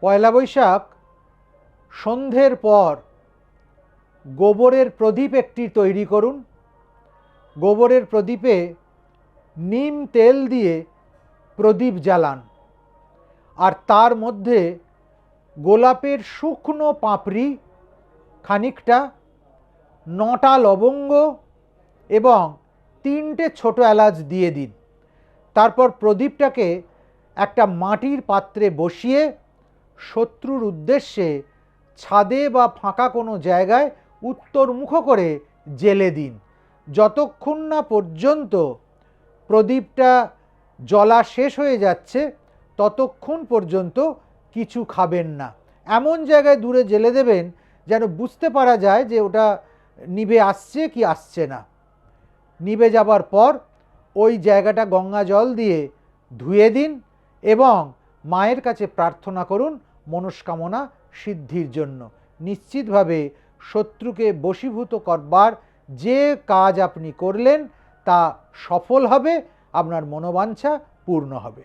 পয়লা বৈশাখ সন্ধ্যের পর গোবরের প্রদীপ একটি তৈরি করুন। গোবরের প্রদীপে নিম তেল দিয়ে প্রদীপ জ্বালান, আর তার মধ্যে গোলাপের শুকনো পাপড়ি খানিকটা, 9টা লবঙ্গ এবং 3টে ছোট এলাচ দিয়ে দিন। তারপর প্রদীপটাকে একটা মাটির পাত্রে বসিয়ে শত্রুর উদ্দেশ্যে ছাদে বা ফাঁকা কোনো জায়গায় উত্তরমুখ করে জ্বেলে দিন। যতক্ষণ না পর্যন্ত প্রদীপটা জ্বলা শেষ হয়ে যাচ্ছে ততক্ষণ পর্যন্ত কিছু খাবেন না। এমন জায়গায় দূরে জ্বেলে দেবেন যেন বুঝতে পারা যায় যে ওটা নিভে আসছে কি আসছে না। নিভে যাবার পর ওই জায়গাটা গঙ্গা জল দিয়ে ধুয়ে দিন এবং মায়ের কাছে প্রার্থনা করুন মনস্কামনা সিদ্ধির জন্য। নিশ্চিতভাবে শত্রুকে বশীভূত করবার যে কাজ আপনি করলেন তা সফল হবে, আপনার মনোবাঞ্ছা পূর্ণ হবে।